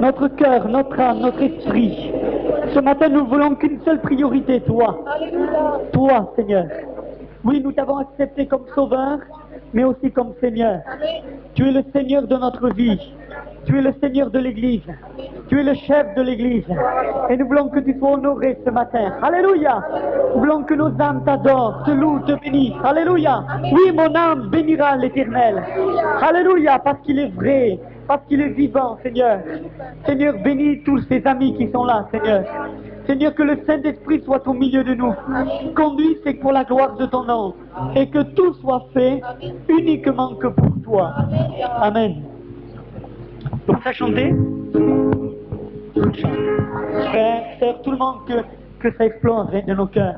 notre cœur, notre âme, notre esprit. Ce matin, nous voulons qu'une seule priorité, toi. Toi, Seigneur. Oui, nous t'avons accepté comme sauveur, mais aussi comme Seigneur. Tu es le Seigneur de notre vie. Tu es le Seigneur de l'Église. Tu es le chef de l'Église. Et nous voulons que tu sois honoré ce matin. Alléluia. Nous voulons que nos âmes t'adorent, te louent, te bénissent. Alléluia. Oui, mon âme bénira l'Éternel. Alléluia, parce qu'il est vrai, parce qu'il est vivant, Seigneur. Seigneur, bénis tous ces amis qui sont là, Seigneur. Seigneur, que le Saint-Esprit soit au milieu de nous. Conduis, c'est pour la gloire de ton nom. Et que tout soit fait uniquement que pour toi. Amen. Donc ça chanter? Frères, sœurs, tout le monde, que ça explose de nos cœurs.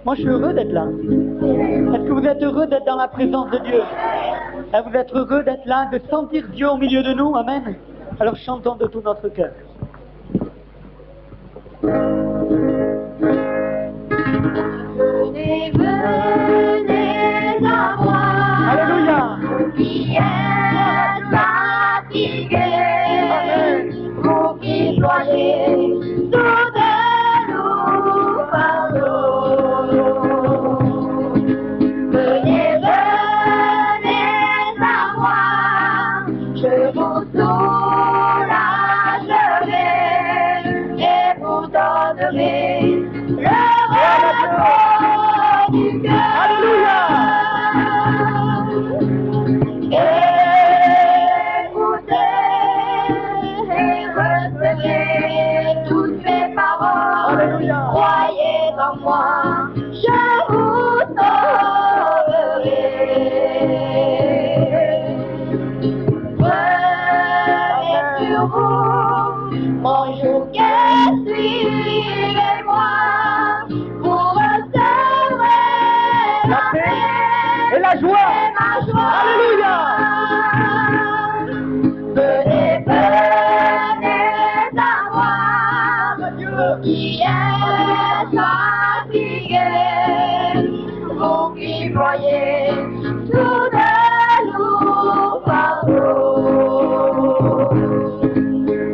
Moi, je suis heureux d'être là. Est-ce que vous êtes heureux d'être dans la présence de Dieu? Est-ce que vous êtes heureux d'être là, de sentir Dieu au milieu de nous? Amen. Alors chantons de tout notre cœur. Venez, venez à moi. Alléluia. Qui êtes fatigués, vous qui ployez sous de lourds fardeaux. Venez, venez à moi, je vous soulagerai et vous donnerai le repos du cœur. Alléluia. Recevez toutes mes paroles. Alléluia. Croyez en moi, je vous sauverai. Prenez sur vous mon joug et suivez-moi. Vous recevrez la paix Et la joie. et ma joie. Alléluia. Venez, venez à moi, qui êtes fatigués, vous qui voyez tout de lourds fardeaux.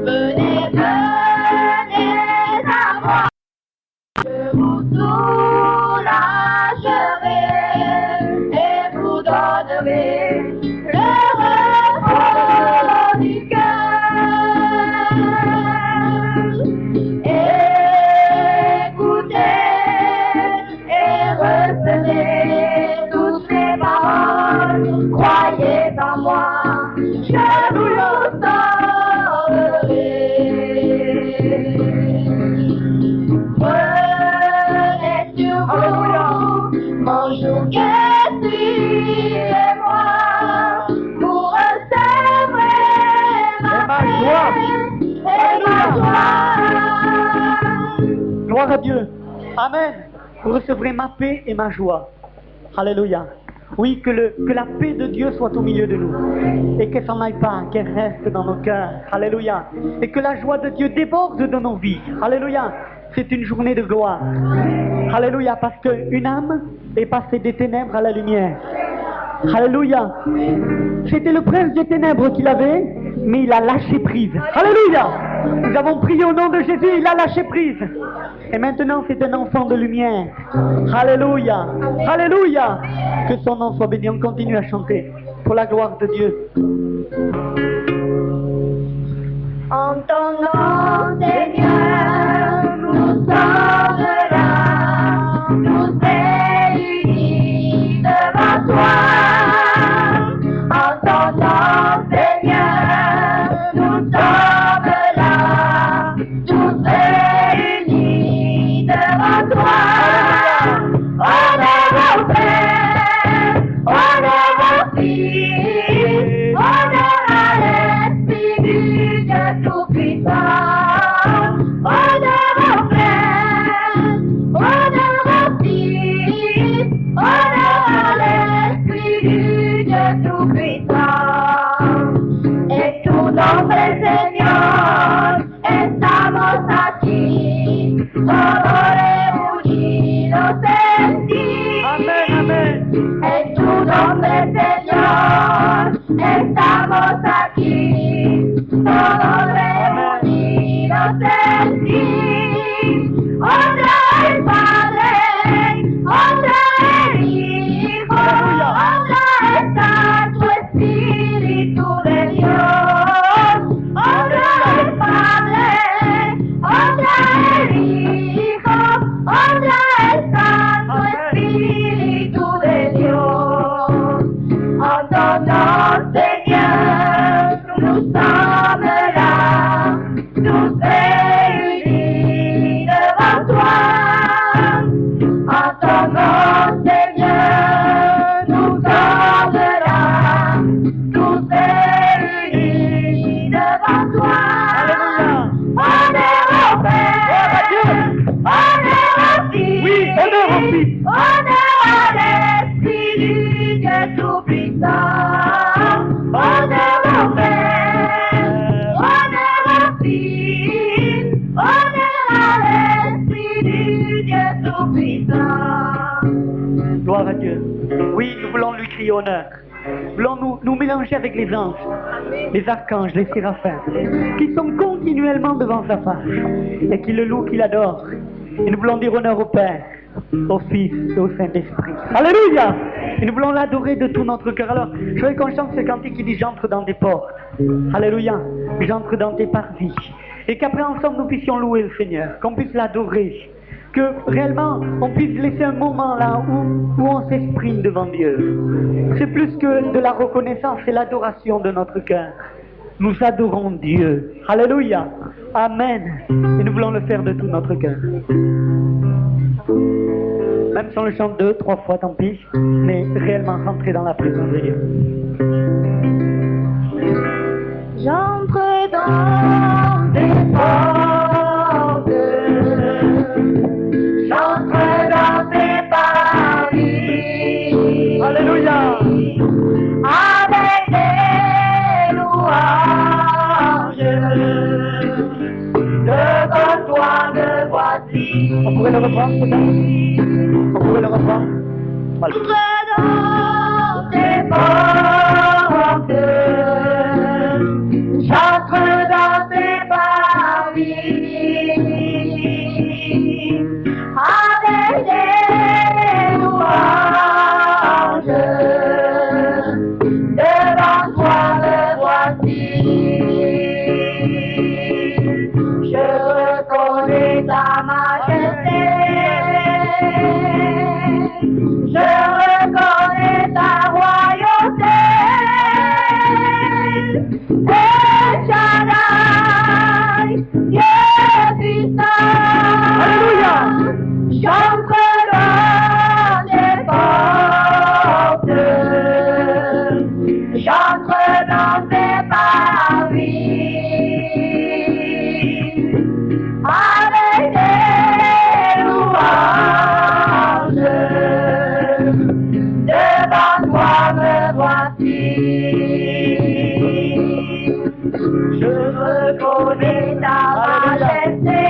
Venez, venez à moi, je vous soulagerai et vous donnerai le repos du cœur. Écoutez et recevez toutes mes paroles. Croyez en moi, je vous sauverai. Prenez sur vous mon joug et suivez-moi. Vous recevrez ma joie. et ma joie. Gloire à Dieu. Amen. Vous recevrez ma paix et ma joie. Alléluia. Oui, que la paix de Dieu soit au milieu de nous. Et qu'elle s'en aille pas, qu'elle reste dans nos cœurs. Alléluia. Et que la joie de Dieu déborde de nos vies. Alléluia. C'est une journée de gloire. Alléluia. Parce qu'une âme est passée des ténèbres à la lumière. Alléluia. C'était le prince des ténèbres qu'il avait, mais il a lâché prise. Alléluia. Nous avons prié au nom de Jésus, il a lâché prise. Et maintenant, c'est un enfant de lumière. Alléluia. Alléluia. Que son nom soit béni. On continue à chanter pour la gloire de Dieu. En ton nom, Seigneur, nous sommes là, tous réunis devant toi. En ton nom, Seigneur, nous sommes là, tous réunis devant toi. Honneur au Père, honneur au Fils, honneur à l'Esprit du Dieu Tout-Puissant. Honneur au Père, honneur au Fils, honneur à l'Esprit du Dieu Tout-Puissant. Et tout nombre, Señor, estamos aquí, reunidos en ti. Amen, amen. En tu nombre, Señor, estamos aquí, todos nous sommes là, tous réunis devant toi. En ton nom, Seigneur, nous sommes là, tous réunis devant toi. Honneur au Père, honneur au Fils, Oui, honneur au Fils. honneur à l'Esprit du Dieu Tout-Puissant. Honneur au Père, honneur au Fils, honneur à l'Esprit du Dieu Tout-Puissant. Gloire à Dieu. Oui, nous voulons lui crier honneur. Nous voulons nous mélanger avec les anges, les archanges, les séraphins, qui sont continuellement devant sa face et qui le louent, qui l'adorent. Et nous voulons dire honneur au Père, au Fils et au Saint-Esprit. Alléluia! Et nous voulons l'adorer de tout notre cœur. Alors, je voudrais qu'on chante ce cantique qui dit « J'entre dans tes portes ». Alléluia! J'entre dans tes parvis. Et qu'après ensemble nous puissions louer le Seigneur, qu'on puisse l'adorer. Que réellement on puisse laisser un moment là où on s'exprime devant Dieu. C'est plus que de la reconnaissance, c'est l'adoration de notre cœur. Nous adorons Dieu. Alléluia. Amen. Et nous voulons le faire de tout notre cœur. Même si on le chante 2, 3 fois, tant pis. Mais réellement rentrer dans la présence de Dieu. J'entre dans tes portes, j'entre dans tes parvis. Alléluia. Avec des louanges, devant toi me voici. On pourrait le reprendre peut-être? On pourrait le reprendre? Voilà. J'entre dans tes portes, j'entre dans tes parvis. Avec des louanges, devant toi me voici. Je reconnais ta majesté, je reconnais ta royauté. El Shaddai, Dieu puissant. Alléluia. J'entre dans tes portes, j'entre dans tes parvis, avec des louanges, devant toi me voici. Je reconnais ta majesté,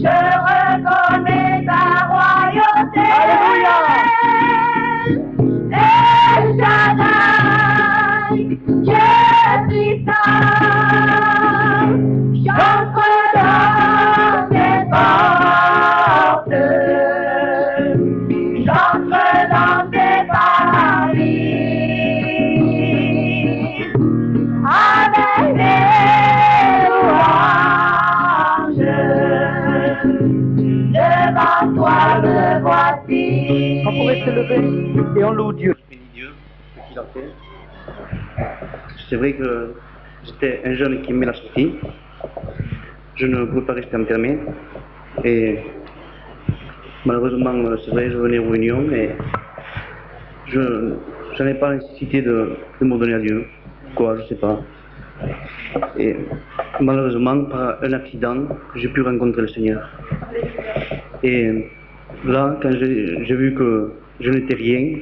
je reconnais ta royauté. Alléluia. El Shaddai, Dieu puissant. J'entre dans tes portes, j'entre dans tes parvis. Avec des louanges, devant toi me voici. On pourrait se lever et on loue Dieu. Bénis Dieu, ce qu'il a fait. C'est vrai que j'étais un jeune qui aimait la sortie. Je ne pouvais pas rester enfermé. Et malheureusement, c'est vrai, je venais aux réunions, mais je n'avais pas la nécessité de me donner à Dieu. Quoi, je sais pas. Et malheureusement, par un accident, j'ai pu rencontrer le Seigneur. Et là, quand j'ai vu que je n'étais rien,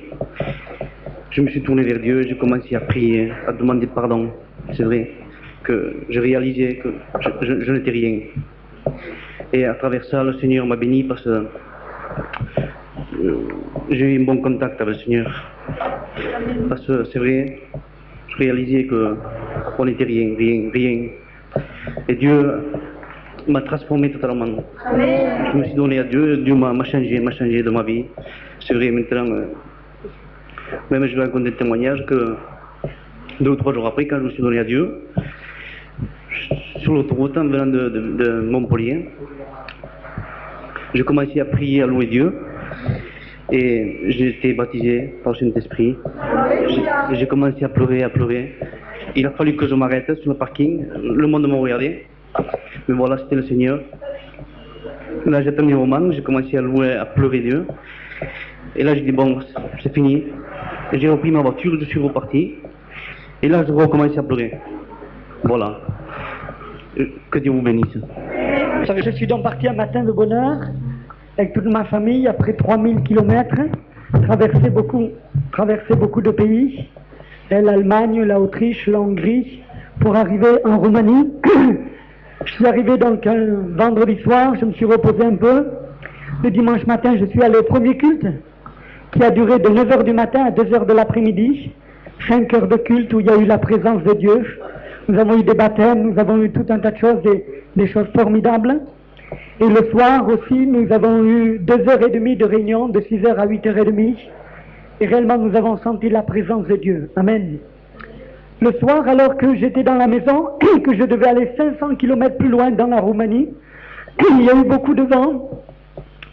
je me suis tourné vers Dieu, j'ai commencé à prier, à demander pardon. C'est vrai que j'ai réalisé que je n'étais rien. Et à travers ça, le Seigneur m'a béni parce que j'ai eu un bon contact avec le Seigneur. Parce que c'est vrai, je réalisais qu'on n'était rien. Et Dieu m'a transformé totalement. Je me suis donné à Dieu, Dieu m'a changé de ma vie. C'est vrai, maintenant, même je vais raconter des témoignages que 2 ou 3 jours après, quand je me suis donné à Dieu, sur l'autoroute en venant de Montpellier, j'ai commencé à prier, à louer Dieu. Et j'ai été baptisé par le Saint-Esprit. J'ai commencé à pleurer, à pleurer. Il a fallu que je m'arrête sur le parking. Le monde m'a regardé. Mais voilà, c'était le Seigneur. Là, j'ai terminé le roman, j'ai commencé à louer, à pleurer Dieu. Et là, j'ai dit, bon, c'est fini. Et j'ai repris ma voiture, je suis reparti. Et là, je recommençais à pleurer. Voilà. Que Dieu vous bénisse. Je suis donc parti un matin de bonne heure, avec toute ma famille, après 3000 km, traversé beaucoup de pays, l'Allemagne, l'Autriche, la Hongrie, pour arriver en Roumanie. Je suis arrivé donc un vendredi soir, je me suis reposé un peu. Le dimanche matin, je suis allé au premier culte, qui a duré de 9h du matin à 2h de l'après-midi. 5 heures de culte où il y a eu la présence de Dieu. Nous avons eu des baptêmes, nous avons eu tout un tas de choses, des choses formidables. Et le soir aussi, nous avons eu 2h30 de réunion, de 6h à 8h30. Et réellement, nous avons senti la présence de Dieu. Amen. Le soir, alors que j'étais dans la maison, que je devais aller 500 km plus loin dans la Roumanie, il y a eu beaucoup de vent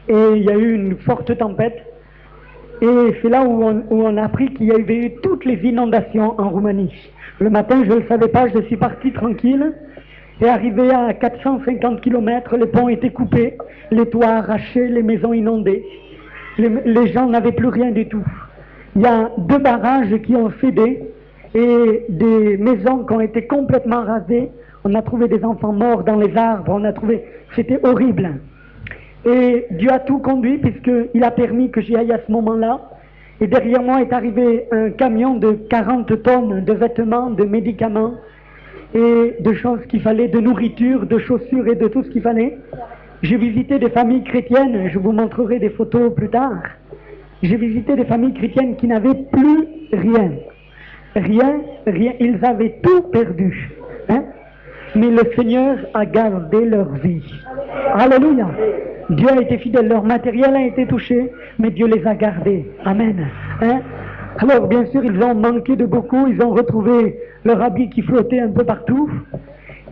et il y a eu une forte tempête. Et c'est là où on a appris qu'il y avait eu toutes les inondations en Roumanie. Le matin, je ne le savais pas, je suis parti tranquille. Et arrivé à 450 km, les ponts étaient coupés, les toits arrachés, les maisons inondées. Les gens n'avaient plus rien du tout. Il y a 2 barrages qui ont cédé et des maisons qui ont été complètement rasées. On a trouvé des enfants morts dans les arbres, c'était horrible. Et Dieu a tout conduit puisqu'il a permis que j'y aille à ce moment-là. Et derrière moi est arrivé un camion de 40 tonnes de vêtements, de médicaments et de choses qu'il fallait, de nourriture, de chaussures et de tout ce qu'il fallait. J'ai visité des familles chrétiennes, je vous montrerai des photos plus tard. J'ai visité des familles chrétiennes qui n'avaient plus rien. Rien, ils avaient tout perdu. Hein? Mais le Seigneur a gardé leur vie. Alléluia. Dieu a été fidèle, leur matériel a été touché, mais Dieu les a gardés. Amen. Hein? Alors bien sûr, ils ont manqué de beaucoup, ils ont retrouvé leur habit qui flottait un peu partout.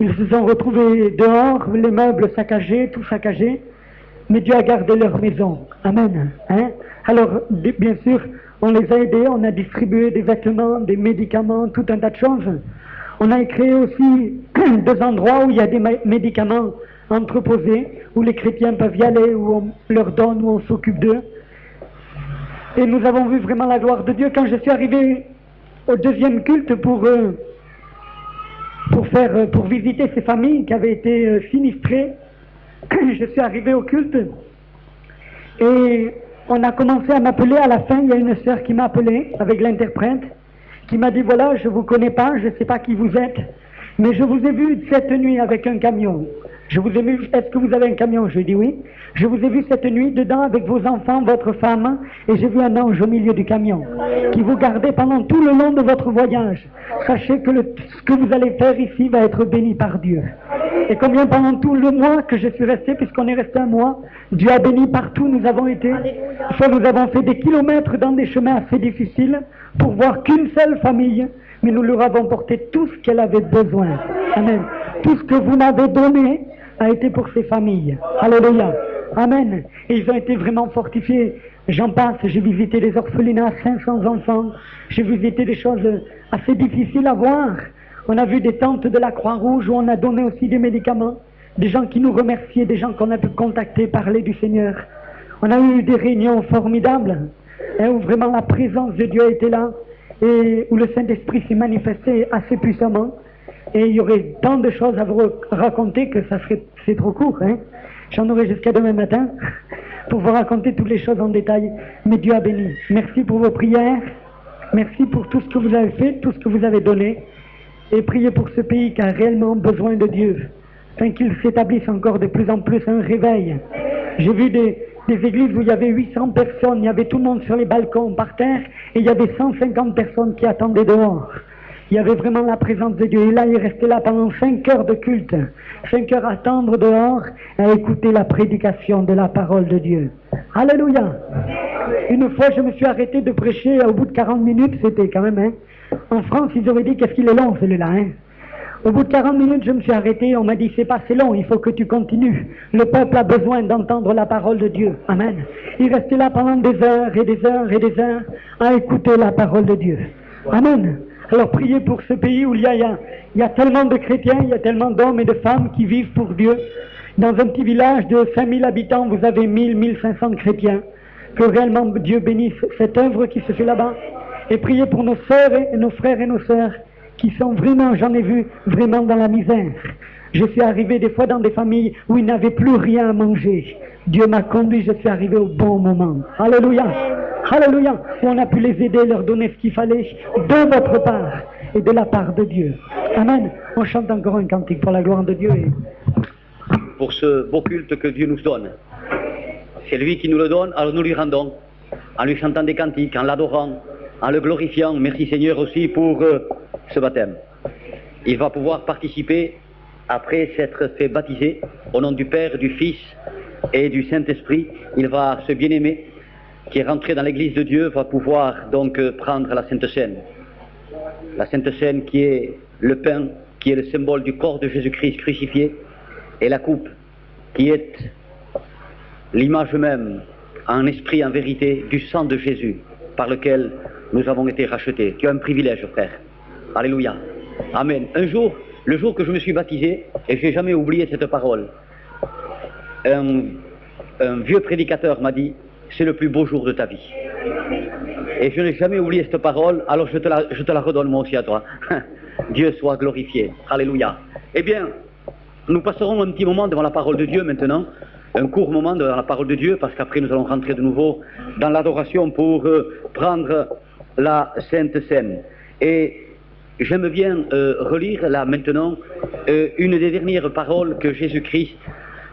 Ils se sont retrouvés dehors, les meubles saccagés, tout saccagé, mais Dieu a gardé leur maison. Amen. Hein? Alors bien sûr, on les a aidés, on a distribué des vêtements, des médicaments, tout un tas de choses. On a créé aussi 2 endroits où il y a des médicaments entreposés, où les chrétiens peuvent y aller, où on leur donne, où on s'occupe d'eux. Et nous avons vu vraiment la gloire de Dieu. Quand je suis arrivé au 2e culte pour visiter ces familles qui avaient été sinistrées, je suis arrivé au culte et on a commencé à m'appeler. À la fin, il y a une sœur qui m'a appelé avec l'interprète, qui m'a dit, voilà, je ne vous connais pas, je ne sais pas qui vous êtes, mais je vous ai vu cette nuit avec un camion. Je vous ai vu, est-ce que vous avez un camion? Je lui ai dit oui. Je vous ai vu cette nuit dedans avec vos enfants, votre femme, et j'ai vu un ange au milieu du camion qui vous gardait pendant tout le long de votre voyage. Sachez que ce que vous allez faire ici va être béni par Dieu. Et combien pendant tout le mois que je suis resté, puisqu'on est resté un mois, Dieu a béni partout, nous avons été. Soit nous avons fait des kilomètres dans des chemins assez difficiles pour voir qu'une seule famille, mais nous leur avons porté tout ce qu'elle avait besoin. Amen. Tout ce que vous m'avez donné a été pour ces familles. Alléluia. Amen. Et ils ont été vraiment fortifiés. J'en passe, j'ai visité des orphelinats, 500 enfants. J'ai visité des choses assez difficiles à voir. On a vu des tentes de la Croix-Rouge où on a donné aussi des médicaments. Des gens qui nous remerciaient, des gens qu'on a pu contacter, parler du Seigneur. On a eu des réunions formidables, hein, où vraiment la présence de Dieu a été là et où le Saint-Esprit s'est manifesté assez puissamment. Et il y aurait tant de choses à vous raconter que c'est trop court. Hein. J'en aurai jusqu'à demain matin pour vous raconter toutes les choses en détail. Mais Dieu a béni. Merci pour vos prières. Merci pour tout ce que vous avez fait, tout ce que vous avez donné. Et priez pour ce pays qui a réellement besoin de Dieu, afin qu'il s'établisse encore de plus en plus un réveil. J'ai vu des églises où il y avait 800 personnes, il y avait tout le monde sur les balcons, par terre, et il y avait 150 personnes qui attendaient dehors. Il y avait vraiment la présence de Dieu. Et là, il restait là pendant 5 heures de culte. 5 heures à attendre dehors, à écouter la prédication de la parole de Dieu. Alléluia. Une fois, je me suis arrêté de prêcher au bout de 40 minutes, c'était quand même, hein. En France, ils auraient dit, qu'est-ce qu'il est long, celui-là, hein. Au bout de 40 minutes, je me suis arrêté, on m'a dit c'est pas assez long, il faut que tu continues. Le peuple a besoin d'entendre la parole de Dieu. Amen. Il restait là pendant des heures et des heures et des heures à écouter la parole de Dieu. Amen. Alors priez pour ce pays où il y a tellement de chrétiens, il y a tellement d'hommes et de femmes qui vivent pour Dieu. Dans un petit village de 5000 habitants, vous avez 1500 chrétiens. Que réellement Dieu bénisse cette œuvre qui se fait là-bas. Et priez pour nos sœurs et nos frères et nos sœurs qui sont vraiment, j'en ai vu, vraiment dans la misère. Je suis arrivé des fois dans des familles où ils n'avaient plus rien à manger. Dieu m'a conduit, je suis arrivé au bon moment. Alléluia. Alléluia. Où on a pu les aider, leur donner ce qu'il fallait de votre part et de la part de Dieu. Amen. On chante encore un cantique pour la gloire de Dieu. Pour ce beau culte que Dieu nous donne. C'est lui qui nous le donne, alors nous lui rendons, en lui chantant des cantiques, en l'adorant, en le glorifiant. Merci Seigneur aussi pour ce baptême. Il va pouvoir participer, après s'être fait baptiser, au nom du Père, du Fils et du Saint-Esprit. Il va, ce bien-aimé, qui est rentré dans l'église de Dieu, va pouvoir donc prendre la Sainte Seine. La Sainte Seine qui est le pain, qui est le symbole du corps de Jésus-Christ crucifié, et la coupe qui est l'image même, en esprit, en vérité, du sang de Jésus, par lequel nous avons été rachetés. Tu as un privilège, frère. Alléluia. Amen. Un jour, le jour que je me suis baptisé, et je n'ai jamais oublié cette parole, un vieux prédicateur m'a dit, c'est le plus beau jour de ta vie. Et je n'ai jamais oublié cette parole, alors je te la redonne moi aussi à toi. Dieu soit glorifié. Alléluia. Eh bien, nous passerons un petit moment devant la parole de Dieu maintenant, un court moment devant la parole de Dieu, parce qu'après nous allons rentrer de nouveau dans l'adoration pour prendre la Sainte Seine. Et j'aime bien relire là maintenant une des dernières paroles que Jésus-Christ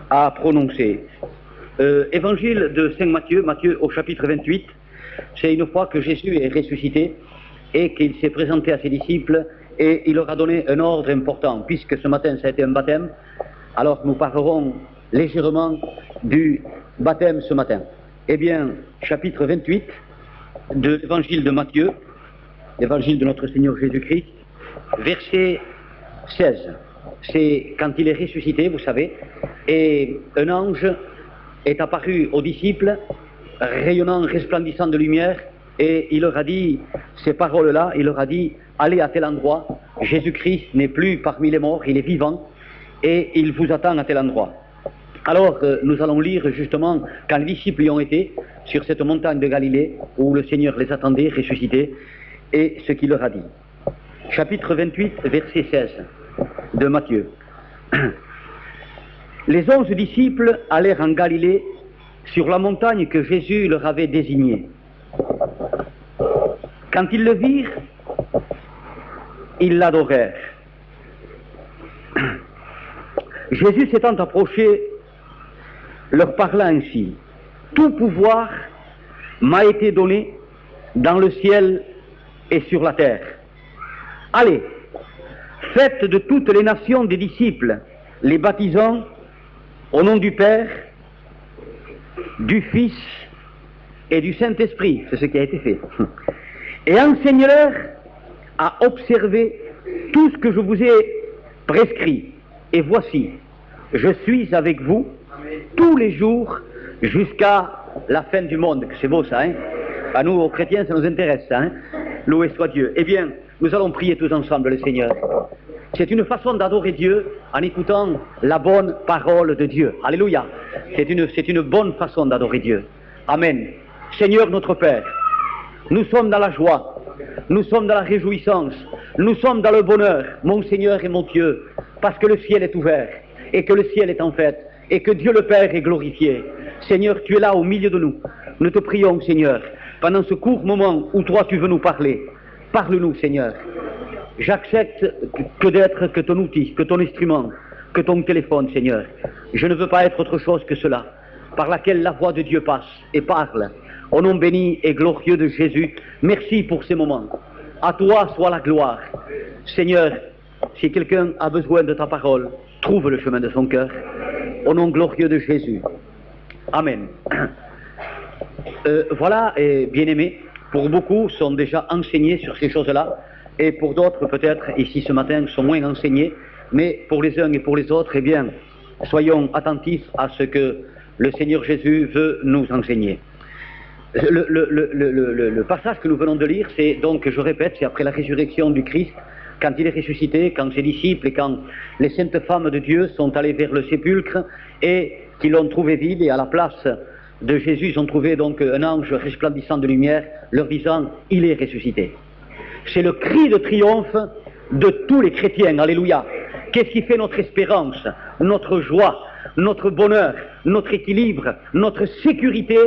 a prononcées. Évangile de Saint Matthieu, Matthieu au chapitre 28, c'est une fois que Jésus est ressuscité et qu'il s'est présenté à ses disciples et il leur a donné un ordre important, puisque ce matin ça a été un baptême, alors nous parlerons légèrement du baptême ce matin. Eh bien, chapitre 28 de l'évangile de Matthieu, l'évangile de notre Seigneur Jésus-Christ, verset 16. C'est quand il est ressuscité, vous savez, et un ange est apparu aux disciples, rayonnant, resplendissant de lumière, et il leur a dit ces paroles-là, il leur a dit, allez à tel endroit, Jésus-Christ n'est plus parmi les morts, il est vivant, et il vous attend à tel endroit. Alors, nous allons lire justement quand les disciples y ont été, sur cette montagne de Galilée, où le Seigneur les attendait, ressuscités, et ce qu'il leur a dit. Chapitre 28, verset 16 de Matthieu. Les 11 disciples allèrent en Galilée, sur la montagne que Jésus leur avait désignée. Quand ils le virent, ils l'adorèrent. Jésus s'étant approché, leur parla ainsi. Tout pouvoir m'a été donné dans le ciel et sur la terre. Allez, faites de toutes les nations des disciples, les baptisant au nom du Père, du Fils et du Saint-Esprit. C'est ce qui a été fait. Et enseignez-leur à observer tout ce que je vous ai prescrit. Et voici, je suis avec vous tous les jours jusqu'à la fin du monde. C'est beau ça, hein? À nous, aux chrétiens, ça nous intéresse, ça, hein? Loué soit Dieu. Eh bien, nous allons prier tous ensemble le Seigneur. C'est une façon d'adorer Dieu en écoutant la bonne parole de Dieu. Alléluia. C'est une bonne façon d'adorer Dieu. Amen. Seigneur notre Père, nous sommes dans la joie, nous sommes dans la réjouissance, nous sommes dans le bonheur, mon Seigneur et mon Dieu, parce que le ciel est ouvert et que le ciel est en fête et que Dieu le Père est glorifié. Seigneur, tu es là au milieu de nous. Nous te prions, Seigneur, pendant ce court moment où toi tu veux nous parler. Parle-nous, Seigneur. J'accepte que ton outil, que ton instrument, que ton téléphone, Seigneur. Je ne veux pas être autre chose que cela, par laquelle la voix de Dieu passe et parle. Au nom béni et glorieux de Jésus, merci pour ces moments. À toi soit la gloire. Seigneur, si quelqu'un a besoin de ta parole, trouve le chemin de son cœur. Au nom glorieux de Jésus. Amen. Voilà, bien-aimés, pour beaucoup sont déjà enseignés sur ces choses-là. et pour d'autres peut-être ici ce matin sont moins enseignés, mais pour les uns et pour les autres, eh bien, soyons attentifs à ce que le Seigneur Jésus veut nous enseigner. Le passage que nous venons de lire, c'est donc, je répète, c'est après la résurrection du Christ, quand il est ressuscité, quand ses disciples et quand les saintes femmes de Dieu sont allés vers le sépulcre et qu'ils l'ont trouvé vide, et à la place de Jésus, ils ont trouvé donc un ange resplendissant de lumière, leur disant « Il est ressuscité ». C'est le cri de triomphe de tous les chrétiens, alléluia. Qu'est-ce qui fait notre espérance, notre joie, notre bonheur, notre équilibre, notre sécurité?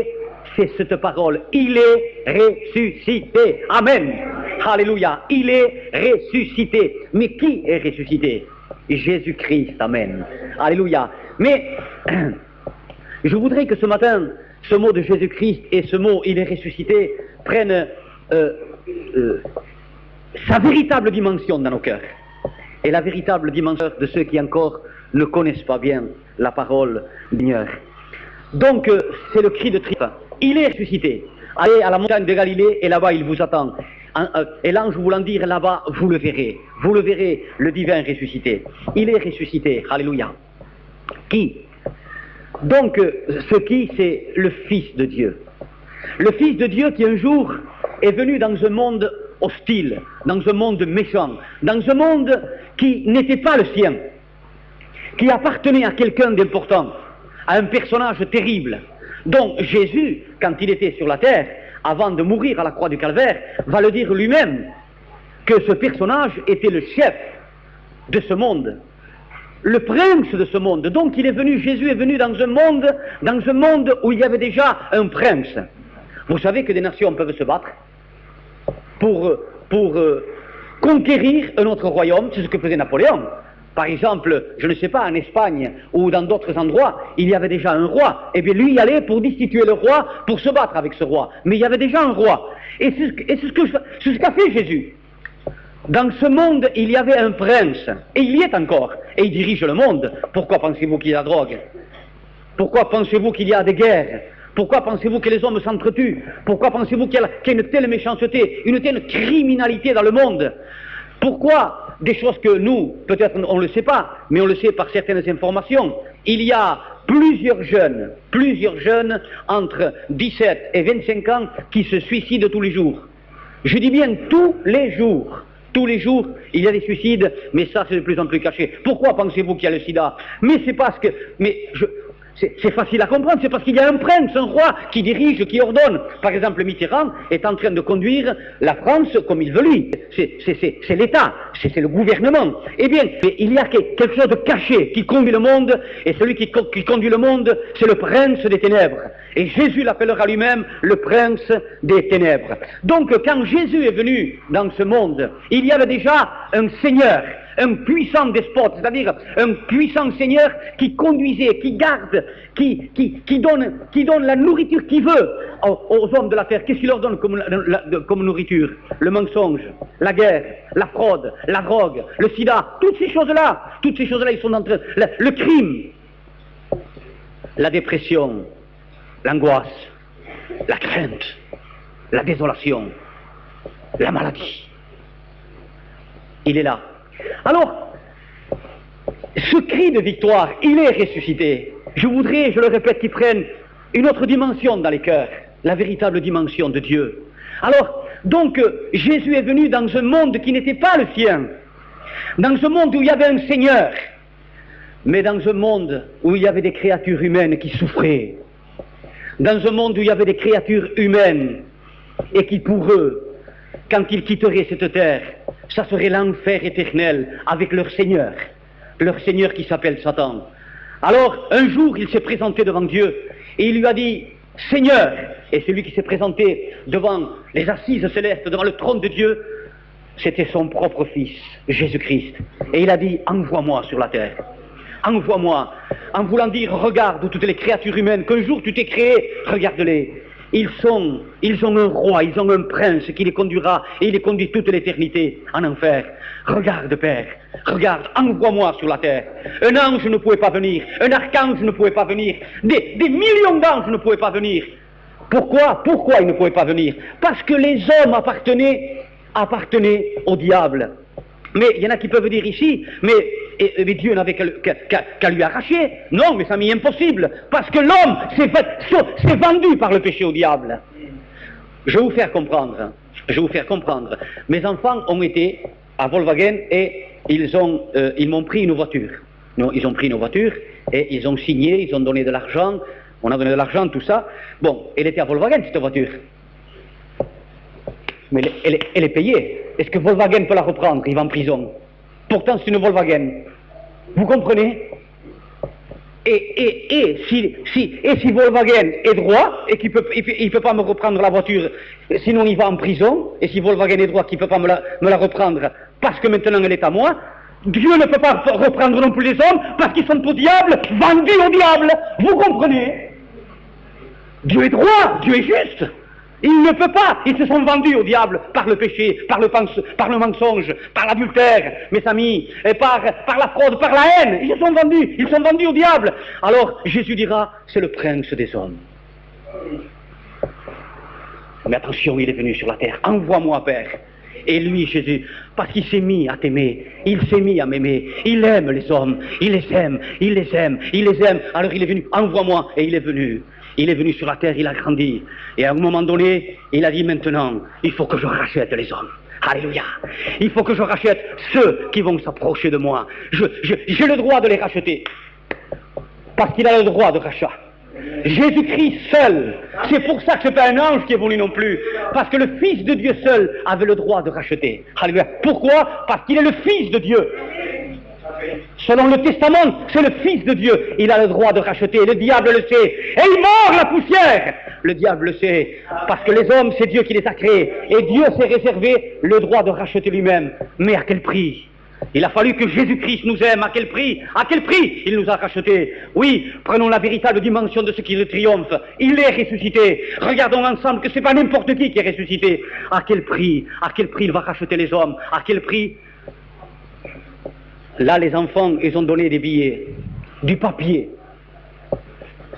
C'est cette parole, il est ressuscité. Amen. Alléluia. Il est ressuscité. Mais qui est ressuscité? Jésus-Christ. Amen. Alléluia. Mais je voudrais que ce matin, ce mot de Jésus-Christ et ce mot il est ressuscité prennent sa véritable dimension dans nos cœurs. Et la véritable dimension de ceux qui encore ne connaissent pas bien la parole du Seigneur. Donc, c'est le cri de triomphe. Il est ressuscité. Allez à la montagne de Galilée et là-bas il vous attend. Et l'ange voulant dire là-bas, vous le verrez. Vous le verrez, le divin ressuscité. Il est ressuscité. Alléluia. Qui? Donc, ce qui, c'est le Fils de Dieu. Le Fils de Dieu qui un jour est venu dans un monde hostile, dans un monde méchant, dans un monde qui n'était pas le sien, qui appartenait à quelqu'un d'important, à un personnage terrible. Donc Jésus, quand il était sur la terre, avant de mourir à la croix du Calvaire, va le dire lui-même que ce personnage était le chef de ce monde, le prince de ce monde. Donc il est venu, Jésus est venu dans un monde où il y avait déjà un prince. Vous savez que des nations peuvent se battre pour conquérir un autre royaume, c'est ce que faisait Napoléon. Par exemple, je ne sais pas, en Espagne ou dans d'autres endroits, il y avait déjà un roi. Et bien lui y allait pour destituer le roi, pour se battre avec ce roi. Mais il y avait déjà un roi. Et c'est ce qu'a fait Jésus. Dans ce monde, il y avait un prince. Et il y est encore. Et il dirige le monde. Pourquoi pensez-vous qu'il y a la drogue? Pourquoi pensez-vous qu'il y a des guerres? Pourquoi pensez-vous que les hommes s'entretuent? Pourquoi pensez-vous qu'il y a une telle méchanceté, une telle criminalité dans le monde? Pourquoi des choses que nous, peut-être on ne le sait pas, mais on le sait par certaines informations, il y a plusieurs jeunes entre 17 et 25 ans qui se suicident tous les jours. Je dis bien tous les jours. Tous les jours, il y a des suicides, mais ça c'est de plus en plus caché. Pourquoi pensez-vous qu'il y a le sida? Mais c'est parce que... C'est facile à comprendre, c'est parce qu'il y a un prince, un roi qui dirige, qui ordonne. Par exemple, Mitterrand est en train de conduire la France comme il veut lui. C'est l'État, c'est le gouvernement. Eh bien, il y a quelque chose de caché qui conduit le monde, et celui qui conduit le monde, c'est le prince des ténèbres. Et Jésus l'appellera lui-même le prince des ténèbres. Donc, quand Jésus est venu dans ce monde, il y avait déjà un Seigneur, un puissant despote, c'est-à-dire un puissant seigneur qui conduisait, qui garde, qui donne la nourriture qu'il veut aux hommes de la terre. Qu'est-ce qu'il leur donne comme nourriture? Le mensonge, la guerre, la fraude, la drogue, le sida, toutes ces choses-là, ils sont en train... Le crime, la dépression, l'angoisse, la crainte, la désolation, la maladie. Il est là. Alors, ce cri de victoire, il est ressuscité. Je voudrais, je le répète, qu'il prenne une autre dimension dans les cœurs, la véritable dimension de Dieu. Alors, donc, Jésus est venu dans un monde qui n'était pas le sien, dans un monde où il y avait un Seigneur, mais dans un monde où il y avait des créatures humaines qui souffraient, dans un monde où il y avait des créatures humaines, et qui pour eux, quand ils quitteraient cette terre, ça serait l'enfer éternel avec leur Seigneur qui s'appelle Satan. Alors, un jour, il s'est présenté devant Dieu et il lui a dit, Seigneur, et celui qui s'est présenté devant les assises célestes, devant le trône de Dieu, c'était son propre fils, Jésus-Christ. Et il a dit, envoie-moi sur la terre. Envoie-moi, en voulant dire, regarde toutes les créatures humaines qu'un jour tu t'es créé, regarde-les. Ils ont un roi, ils ont un prince qui les conduira, et il les conduit toute l'éternité en enfer. Regarde, Père, regarde, envoie-moi sur la terre. Un ange ne pouvait pas venir, un archange ne pouvait pas venir, des millions d'anges ne pouvaient pas venir. Pourquoi ils ne pouvaient pas venir? Parce que les hommes appartenaient appartenait au diable. Mais il y en a qui peuvent dire ici, mais Dieu n'avait qu'à lui arracher. Non, mes amis, impossible, parce que l'homme s'est vendu par le péché au diable. Je vais vous faire comprendre. Mes enfants ont été à Volkswagen et ils m'ont pris une voiture. Non, ils ont pris une voiture et ils ont signé, ils ont donné de l'argent, on a donné de l'argent, tout ça. Bon, elle était à Volkswagen, cette voiture. Mais elle est payée. Est-ce que Volkswagen peut la reprendre? Il va en prison. Pourtant, c'est une Volkswagen. Vous comprenez? Et si Volkswagen est droit et qu'il ne peut pas me reprendre la voiture, sinon il va en prison, et si Volkswagen est droit qu'il ne peut pas me la reprendre parce que maintenant elle est à moi, Dieu ne peut pas reprendre non plus les hommes parce qu'ils sont au diable, vendus au diable. Vous comprenez? Dieu est droit, Dieu est juste. Il ne peut pas, ils se sont vendus au diable par le péché, par le mensonge, par l'adultère, mes amis, et par la fraude, par la haine. Ils sont vendus au diable. Alors Jésus dira, c'est le prince des hommes. Mais attention, il est venu sur la terre, envoie-moi, Père. Et lui, Jésus, parce qu'il s'est mis à t'aimer, il s'est mis à m'aimer, il aime les hommes, il les aime. Alors il est venu, envoie-moi, et il est venu. Il est venu sur la terre, il a grandi. Et à un moment donné, il a dit maintenant, il faut que je rachète les hommes. Alléluia. Il faut que je rachète ceux qui vont s'approcher de moi. J'ai le droit de les racheter. Parce qu'il a le droit de rachat. Jésus-Christ seul. C'est pour ça que ce n'est pas un ange qui est venu non plus. Parce que le Fils de Dieu seul avait le droit de racheter. Alléluia. Pourquoi? Parce qu'il est le Fils de Dieu. Selon le Testament, c'est le Fils de Dieu. Il a le droit de racheter. Le diable le sait. Et il mord la poussière. Le diable le sait. Parce que les hommes, c'est Dieu qui les a créés. Et Dieu s'est réservé le droit de racheter lui-même. Mais à quel prix? Il a fallu que Jésus-Christ nous aime. À quel prix? À quel prix il nous a rachetés? Oui, prenons la véritable dimension de ce qui le triomphe. Il est ressuscité. Regardons ensemble que ce n'est pas n'importe qui est ressuscité. À quel prix? À quel prix il va racheter les hommes? À quel prix? Là, les enfants, ils ont donné des billets, du papier.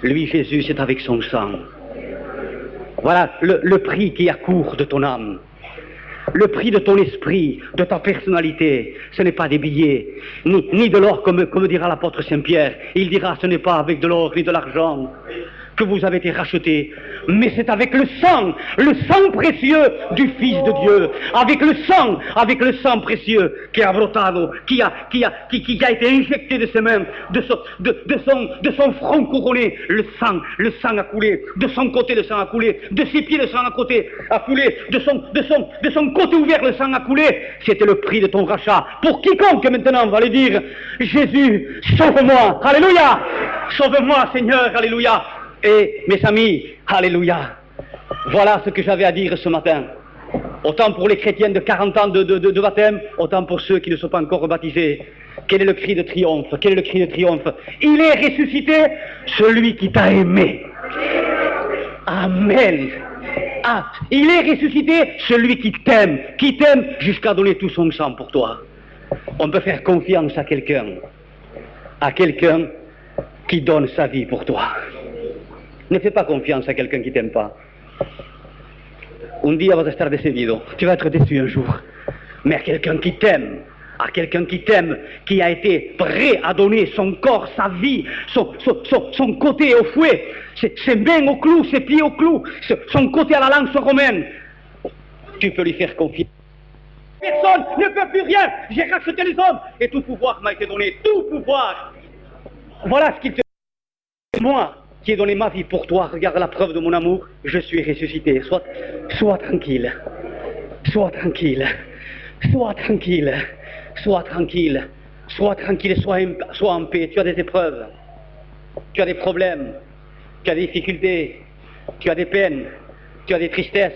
Lui, Jésus, c'est avec son sang. Voilà le prix qui accourt de ton âme. Le prix de ton esprit, de ta personnalité. Ce n'est pas des billets, ni de l'or, comme dira l'apôtre Saint-Pierre. Il dira, ce n'est pas avec de l'or ni de l'argent que vous avez été rachetés, mais c'est avec le sang précieux du Fils de Dieu, avec le sang précieux qui a brotado, qui a été injecté de ses mains, de son front couronné, le sang a coulé, de son côté le sang a coulé, de ses pieds le sang a coulé, de son côté ouvert le sang a coulé. C'était le prix de ton rachat. Pour quiconque maintenant va lui dire, Jésus, sauve-moi, alléluia, sauve-moi Seigneur, alléluia. Et mes amis, alléluia, voilà ce que j'avais à dire ce matin. Autant pour les chrétiens de 40 ans de baptême, autant pour ceux qui ne sont pas encore baptisés. Quel est le cri de triomphe? Quel est le cri de triomphe? Il est ressuscité, celui qui t'a aimé. Amen. Ah, il est ressuscité, celui qui t'aime jusqu'à donner tout son sang pour toi. On peut faire confiance à quelqu'un qui donne sa vie pour toi. Ne fais pas confiance à quelqu'un qui t'aime pas. Un día vas a estar decidido. Tu vas être déçu un jour. Mais à quelqu'un qui t'aime, qui a été prêt à donner son corps, sa vie, son côté au fouet, ses mains au clou, ses pieds au clou, son côté à la lance romaine, tu peux lui faire confiance. Personne ne peut plus rien. J'ai racheté les hommes et tout pouvoir m'a été donné. Tout pouvoir. Voilà ce qu'il te dit. Moi qui ai donné ma vie pour toi, regarde la preuve de mon amour, je suis ressuscité. Sois tranquille. Sois tranquille. Sois tranquille. Sois tranquille. Sois tranquille. Sois en paix. Tu as des épreuves. Tu as des problèmes. Tu as des difficultés. Tu as des peines. Tu as des tristesses.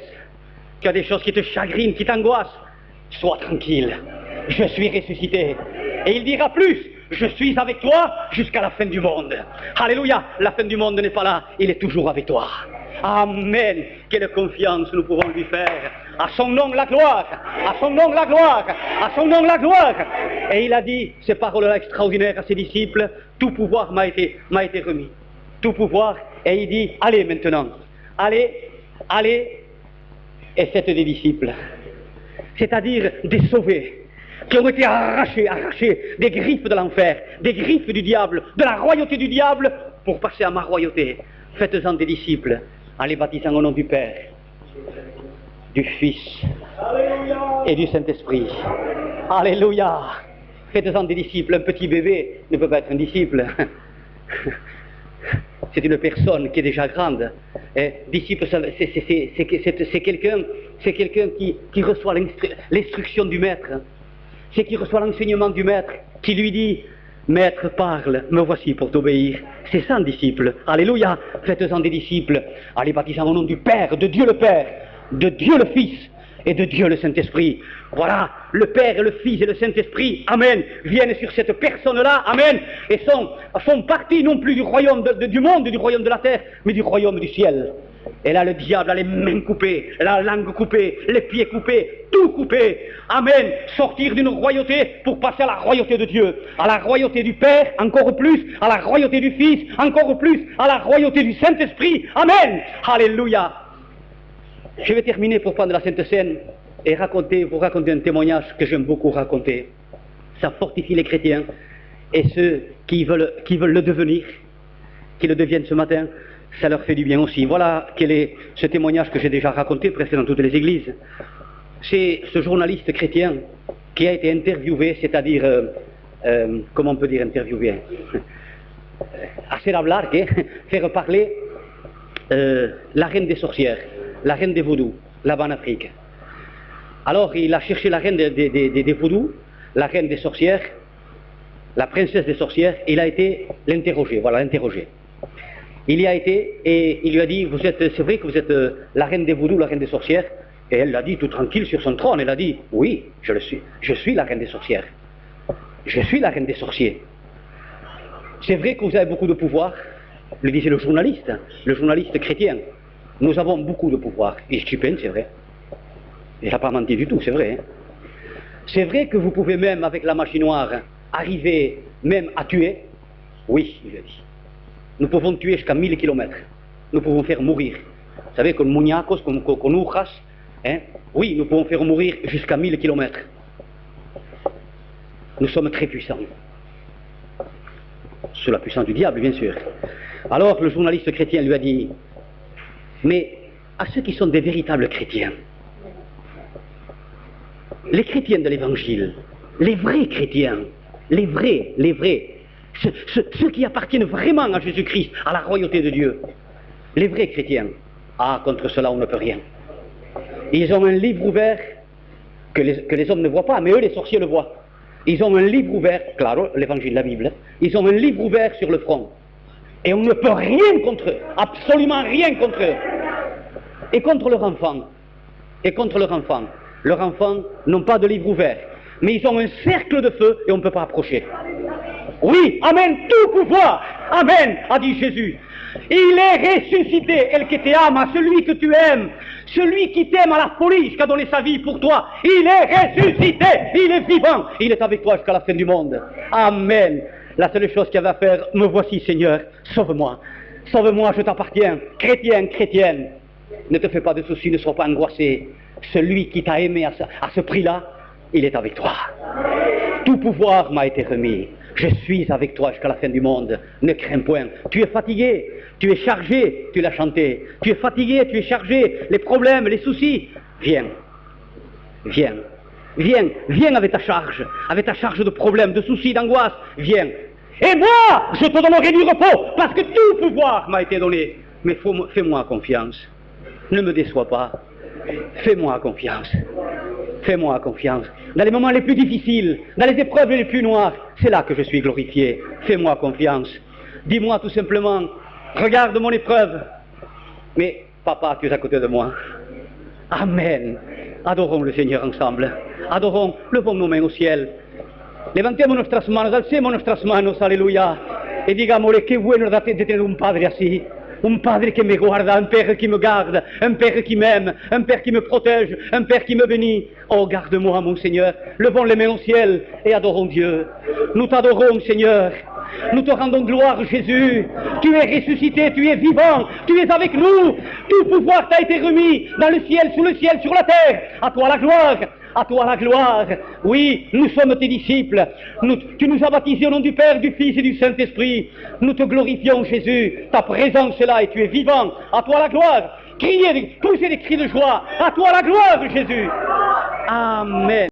Tu as des choses qui te chagrinent, qui t'angoissent. Sois tranquille. Je suis ressuscité. Et il dira plus. Je suis avec toi jusqu'à la fin du monde. Alléluia, la fin du monde n'est pas là, il est toujours avec toi. Amen. Quelle confiance nous pouvons lui faire. À son nom la gloire, à son nom la gloire, à son nom la gloire. Et il a dit ces paroles-là extraordinaires à ses disciples, tout pouvoir m'a été remis. Tout pouvoir. Et il dit, allez maintenant, allez, et faites des disciples. c'est-à-dire des sauvés, qui ont été arrachés des griffes de l'enfer, des griffes du diable, de la royauté du diable, pour passer à ma royauté. Faites-en des disciples, en les baptisant au nom du Père, du Fils et du Saint-Esprit. Alléluia! Faites-en des disciples. Un petit bébé ne peut pas être un disciple. C'est une personne qui est déjà grande. Et disciple, c'est quelqu'un qui reçoit l'instruction du maître. C'est qui reçoit l'enseignement du maître, qui lui dit: Maître, parle, me voici pour t'obéir. C'est ça un disciple. Alléluia. Faites-en des disciples, en les baptisant au nom du Père, de Dieu le Père, de Dieu le Fils et de Dieu le Saint-Esprit. Voilà, le Père et le Fils et le Saint-Esprit, amen, viennent sur cette personne-là, amen, et font partie non plus du royaume du monde, du royaume de la terre, mais du royaume du ciel. Et là, le diable a les mains coupées, la langue coupée, les pieds coupés, tout coupé. Amen. Sortir d'une royauté pour passer à la royauté de Dieu, à la royauté du Père, encore plus, à la royauté du Fils, encore plus, à la royauté du Saint-Esprit. Amen. Alléluia. Je vais terminer pour prendre la Sainte Seine et vous raconter un témoignage que j'aime beaucoup raconter. Ça fortifie les chrétiens et ceux qui veulent le devenir, qui le deviennent ce matin, ça leur fait du bien aussi. Voilà quel est ce témoignage que j'ai déjà raconté presque dans toutes les églises. C'est ce journaliste chrétien qui a été interviewé, c'est-à-dire, comment on peut dire interviewé, hacer hablar, faire parler la reine des sorcières, la reine des vaudous, là-bas en Afrique. Alors il a cherché la reine des vaudous, la reine des sorcières, la princesse des sorcières, et il a été l'interroger, voilà, l'interroger. Il y a été et il lui a dit: c'est vrai que vous êtes la reine des vaudous, la reine des sorcières? Et elle l'a dit tout tranquille sur son trône, elle a dit: oui, je le suis, je suis la reine des sorcières, je suis la reine des sorciers. C'est vrai que vous avez beaucoup de pouvoir, le disait le journaliste chrétien. Nous avons beaucoup de pouvoir, il est stupide, c'est vrai. Il n'a pas menti du tout, c'est vrai. Hein. C'est vrai que vous pouvez même, avec la magie noire, arriver même à tuer. Oui, il a dit. Nous pouvons tuer jusqu'à 1000 km. Nous pouvons faire mourir. Vous savez, con muñacos, con ujas, hein? Oui, nous pouvons faire mourir jusqu'à 1000 km. Nous sommes très puissants. Sous la puissance du diable, bien sûr. Alors, le journaliste chrétien lui a dit: mais à ceux qui sont des véritables chrétiens, les chrétiens de l'Évangile, les vrais chrétiens, les vrais, ceux qui appartiennent vraiment à Jésus-Christ, à la royauté de Dieu, les vrais chrétiens, ah, contre cela on ne peut rien. Ils ont un livre ouvert que les hommes ne voient pas, mais eux les sorciers le voient. Ils ont un livre ouvert, claro, l'Évangile, la Bible, ils ont un livre ouvert sur le front. Et on ne peut rien contre eux, absolument rien contre eux. Et contre leur enfant, leurs enfants n'ont pas de livre ouvert, mais ils ont un cercle de feu et on ne peut pas approcher. Oui, amen, tout pouvoir, amen, a dit Jésus. Il est ressuscité, el que te ama, celui que tu aimes, celui qui t'aime à la folie, jusqu'à donner sa vie pour toi. Il est ressuscité, il est vivant, il est avec toi jusqu'à la fin du monde. Amen. La seule chose qu'il y avait à faire: me voici Seigneur, sauve-moi, sauve-moi, je t'appartiens. Chrétien, chrétienne, ne te fais pas de soucis, ne sois pas angoissé. Celui qui t'a aimé à ce prix-là, il est avec toi. Tout pouvoir m'a été remis. Je suis avec toi jusqu'à la fin du monde. Ne crains point. Tu es fatigué, tu es chargé, tu l'as chanté. Tu es fatigué, tu es chargé, les problèmes, les soucis. Viens, viens, viens, viens avec ta charge de problèmes, de soucis, d'angoisse. Viens. Et moi, je te donnerai du repos, parce que tout pouvoir m'a été donné. Mais fais-moi confiance. Ne me déçois pas. Fais-moi confiance. Fais-moi confiance. Dans les moments les plus difficiles, dans les épreuves les plus noires, c'est là que je suis glorifié. Fais-moi confiance. Dis-moi tout simplement: regarde mon épreuve. Mais papa, tu es à côté de moi. Amen. Adorons le Seigneur ensemble. Adorons, levons nos mains au ciel. Levantemos nuestras manos, alcemos nuestras manos, aleluya. Y digámosle: qué bueno de tener un Padre así. Un Padre qui me guarda, un Père qui me garde, un Père qui m'aime, un Père qui me protège, un Père qui me bénit. Oh, garde-moi, mon Seigneur. Levons les mains au ciel et adorons Dieu. Nous t'adorons, Seigneur. Nous te rendons gloire, Jésus. Tu es ressuscité, tu es vivant, tu es avec nous. Tout pouvoir t'a été remis dans le ciel, sur la terre. À toi la gloire, À toi la gloire. Oui, nous sommes tes disciples. Tu nous as baptisés au nom du Père, du Fils et du Saint-Esprit. Nous te glorifions, Jésus. Ta présence est là et tu es vivant. À toi la gloire. Criez, poussez des cris de joie. À toi la gloire, Jésus. Amen.